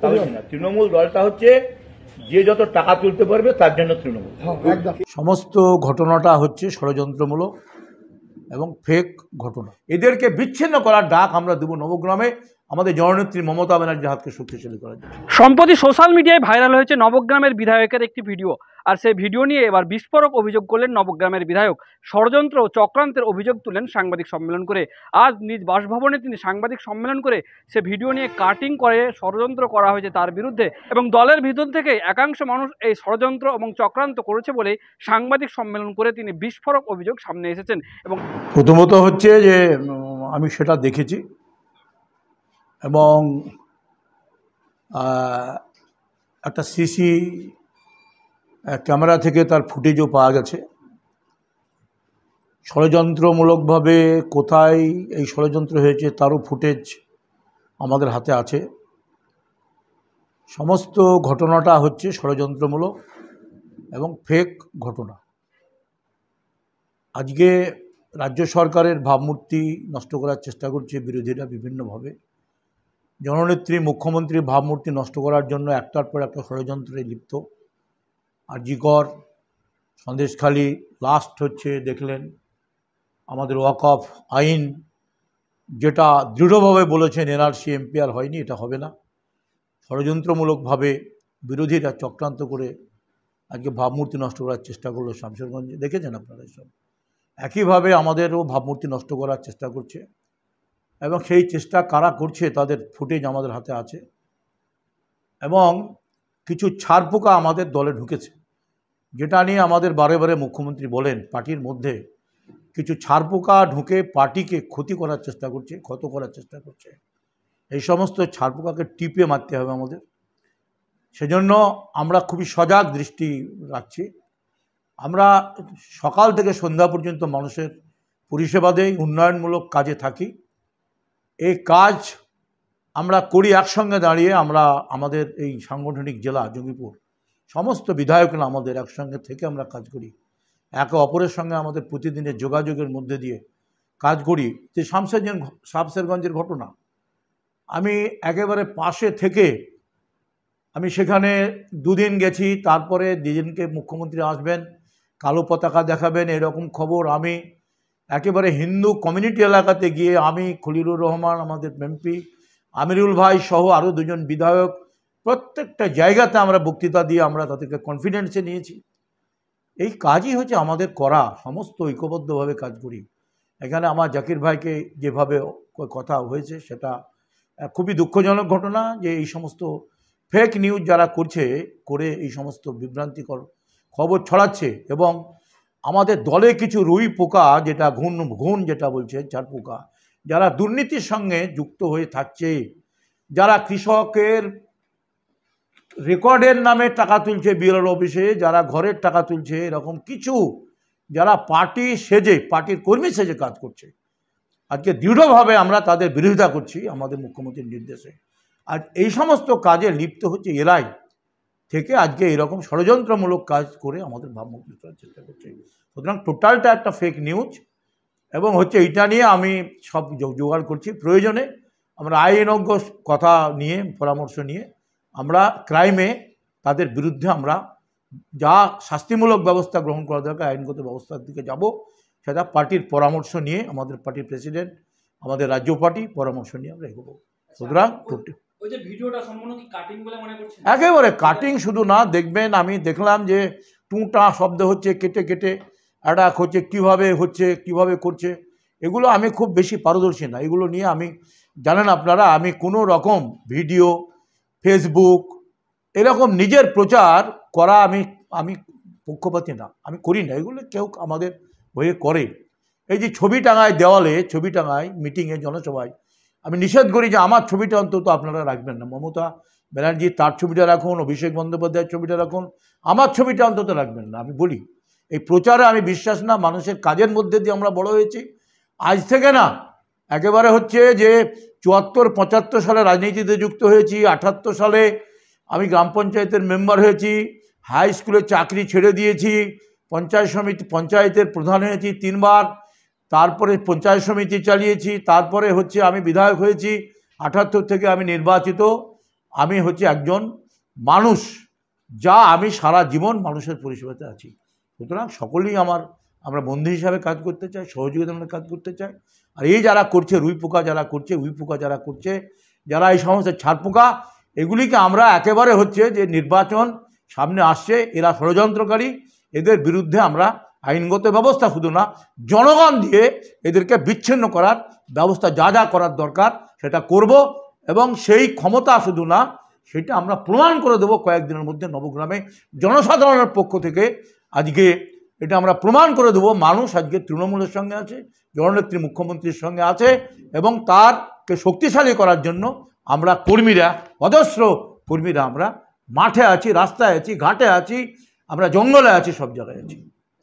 তাহলে না, তৃণমূল দলটা হচ্ছে যে যত টাকা তুলতে পারবে তার জন্য তৃণমূল। সমস্ত ঘটনাটা হচ্ছে ষড়যন্ত্রমূলক এবং ফেক ঘটনা। এদেরকে বিচ্ছিন্ন করার ডাক আমরা দেব নবগ্রামে আমাদের জননেত্রী মমতা ব্যানার্জির হাতকে শক্তিশালী করার জন্য। সম্প্রতি সোশ্যাল মিডিয়ায় ভাইরাল হয়েছে নবগ্রামের বিধায়কের একটি ভিডিও। আর সেই ভিডিও নিয়ে এবার বিস্ফোরক অভিযোগ করলেন নবগ্রামের বিধায়ক। ষড়যন্ত্র ও চক্রান্তের অভিযোগ তুলেন সাংবাদিক সম্মেলন করে। আজ নিজ বাসভবনে তিনি সাংবাদিক সম্মেলন করে সে ভিডিও নিয়ে কাটিং করে ষড়যন্ত্র করা হয়েছে তার বিরুদ্ধে, এবং দলের ভিতর থেকে একাংশ মানুষ এই ষড়যন্ত্র এবং চক্রান্ত করেছে বলে সাংবাদিক সম্মেলন করে তিনি বিস্ফোরক অভিযোগ সামনে এসেছেন। এবং প্রথমত হচ্ছে যে আমি সেটা দেখেছি এবং একটা সিসি ক্যামেরা থেকে তার ফুটেজও পাওয়া গেছে। ষড়যন্ত্রমূলকভাবে কোথায় এই ষড়যন্ত্র হয়েছে তারও ফুটেজ আমাদের হাতে আছে। সমস্ত ঘটনাটা হচ্ছে ষড়যন্ত্রমূলক এবং ফেক ঘটনা। আজকে রাজ্য সরকারের ভাবমূর্তি নষ্ট করার চেষ্টা করছে বিরোধীরা বিভিন্নভাবে। জননেত্রী মুখ্যমন্ত্রীর ভাবমূর্তি নষ্ট করার জন্য একটার পর একটা ষড়যন্ত্রে লিপ্ত। আরজিকর, সন্দেশখালী, লাস্ট হচ্ছে দেখলেন আমাদের ওয়াকফ আইন, যেটা দৃঢ়ভাবে বলেছেন এনআরসি এমপিআর হয়নি, এটা হবে না। ষড়যন্ত্রমূলকভাবে বিরোধীরা চক্রান্ত করে আজকে ভাবমূর্তি নষ্ট করার চেষ্টা করলো শামশেরগঞ্জে, দেখেছেন আপনারা সব। একইভাবে আমাদেরও ভাবমূর্তি নষ্ট করার চেষ্টা করছে এবং সেই চেষ্টা কারা করছে তাদের ফুটেজ আমাদের হাতে আছে। এবং কিছু ছারপোকা আমাদের দলে ঢুকেছে, যেটা নিয়ে আমাদের বারে বারে মুখ্যমন্ত্রী বলেন পার্টির মধ্যে কিছু ছারপোকা ঢুকে পার্টিকে ক্ষতি করার চেষ্টা করছে, ক্ষত করার চেষ্টা করছে। এই সমস্ত ছারপোকাকে টিপে মারতে হবে আমাদের। সেজন্য আমরা খুবই সজাগ দৃষ্টি রাখছি। আমরা সকাল থেকে সন্ধ্যা পর্যন্ত মানুষের পরিষেবা দেই, উন্নয়নমূলক কাজে থাকি। এই কাজ আমরা করি একসঙ্গে দাঁড়িয়ে। আমরা আমাদের এই সাংগঠনিক জেলা জঙ্গিপুর সমস্ত বিধায়করা আমাদের একসঙ্গে থেকে আমরা কাজ করি। একে অপরের সঙ্গে আমাদের প্রতিদিনের যোগাযোগের মধ্যে দিয়ে কাজ করি। যে শামশেরগঞ্জের ঘটনা, আমি একেবারে পাশে থেকে আমি সেখানে দুদিন গেছি। তারপরে যেদিনকে মুখ্যমন্ত্রী আসবেন কালো পতাকা দেখাবেন এরকম খবর, আমি একেবারে হিন্দু কমিউনিটি এলাকাতে গিয়ে আমি, খলিলুর রহমান আমাদের এমপি, আমিরুল ভাই সহ আরও দুজন বিধায়ক প্রত্যেকটা জায়গাতে আমরা বক্তৃতা দিয়ে আমরা তাদেরকে কনফিডেন্সে নিয়েছি। এই কাজই হচ্ছে আমাদের করা, সমস্ত ঐক্যবদ্ধভাবে কাজ করি। এখানে আমার জাকির ভাইকে যেভাবে কথা হয়েছে সেটা খুবই দুঃখজনক ঘটনা, যে এই সমস্ত ফেক নিউজ যারা করছে, করে এই সমস্ত বিভ্রান্তিকর খবর ছড়াচ্ছে। এবং আমাদের দলে কিছু রুই পোকা, যেটা ঘুণ যেটা বলছে, চার পোকা, যারা দুর্নীতির সঙ্গে যুক্ত হয়ে থাকছে, যারা কৃষকের রেকর্ডের নামে টাকা তুলছে বিএলআর অফিসে, যারা ঘরের টাকা তুলছে, এরকম কিছু যারা পার্টি সেজে, পার্টির কর্মী সেজে কাজ করছে, আজকে দৃঢ়ভাবে আমরা তাদের বিরোধিতা করছি আমাদের মুখ্যমন্ত্রীর নির্দেশে। আর এই সমস্ত কাজে লিপ্ত হচ্ছে এরাই থেকে আজকে এরকম ষড়যন্ত্রমূলক কাজ করে আমাদের ভাবমূর্তি করার চেষ্টা করছে। সুতরাং টোটালটা একটা ফেক নিউজ। এবং হচ্ছে এইটা নিয়ে আমি সব জোগাড় করছি। প্রয়োজনে আমরা আইনজ্ঞ কথা নিয়ে, পরামর্শ নিয়ে আমরা ক্রাইমে তাদের বিরুদ্ধে আমরা যা শাস্তিমূলক ব্যবস্থা গ্রহণ করা দরকার, আইনগত ব্যবস্থার দিকে যাব। সেটা পার্টির পরামর্শ নিয়ে, আমাদের পার্টির প্রেসিডেন্ট, আমাদের রাজ্য পার্টি পরামর্শ নিয়ে আমরা এগোবো। সুতরাং একেবারে কাটিং শুধু না, দেখবেন আমি দেখলাম যে টুঁটা শব্দ হচ্ছে, কেটে কেটে অ্যাটাক হচ্ছে, কিভাবে করছে, এগুলো আমি খুব বেশি পারদর্শী না। এগুলো নিয়ে আমি, জানেন আপনারা, আমি কোনো রকম ভিডিও, ফেসবুক এরকম নিজের প্রচার করা আমি পক্ষপাতী না, আমি করি না। এগুলো কেউ আমাদের হয়ে করে। এই যে ছবি টাঙায় দেওয়ালে, ছবি টাঙায় মিটিংয়ে, জনসভায়, আমি নিষেধ করি যে আমার ছবিটা অন্তত আপনারা রাখবেন না। মমতা ব্যানার্জি তার ছবিটা রাখুন, অভিষেক বন্দ্যোপাধ্যায়ের ছবিটা রাখুন, আমার ছবিটা অন্তত রাখবেন না। আমি বলি এই প্রচারে আমি বিশ্বাস না। মানুষের কাজের মধ্যে দিয়ে আমরা বড় হয়েছি। আজ থেকে না, একেবারে হচ্ছে যে 74-75 সালে রাজনীতিতে যুক্ত হয়েছি। 78 সালে আমি গ্রাম পঞ্চায়েতের মেম্বার হয়েছি, হাই স্কুলের চাকরি ছেড়ে দিয়েছি, পঞ্চায়েতের প্রধান হয়েছি 3 বার, তারপরে পঞ্চায়েত সমিতি চালিয়েছি, তারপরে হচ্ছে আমি বিধায়ক হয়েছি। 78 থেকে আমি নির্বাচিত, আমি হচ্ছে একজন মানুষ, যা আমি সারা জীবন মানুষের পরিষেবাতে আছি। সুতরাং সকলেই আমরা বন্ধু হিসাবে কাজ করতে চাই, সহযোগিতামূলক কাজ করতে চাই। আর এই যারা করছে রুই পোকা যারা করছে, যারা এই সমস্ত ছারপোকা, এগুলিকে আমরা একেবারে হচ্ছে যে নির্বাচন সামনে আসছে, এরা ষড়যন্ত্রকারী, এদের বিরুদ্ধে আমরা আইনগত ব্যবস্থা শুধু না, জনগণ দিয়ে এদেরকে বিচ্ছিন্ন করার ব্যবস্থা যা করার দরকার সেটা করব। এবং সেই ক্ষমতা শুধু না, সেটা আমরা প্রমাণ করে দেবো কয়েকদিনের মধ্যে নবগ্রামে জনসাধারণের পক্ষ থেকে। আজকে এটা আমরা প্রমাণ করে দেবো, মানুষ আজকে তৃণমূলের সঙ্গে আছে, জননেত্রী মুখ্যমন্ত্রীর সঙ্গে আছে, এবং তারকে শক্তিশালী করার জন্য আমরা কর্মীরা, অজস্র কর্মীরা আমরা মাঠে আছি, রাস্তায় আছি, ঘাটে আছি, আমরা জঙ্গলে আছি, সব জায়গায় আছি।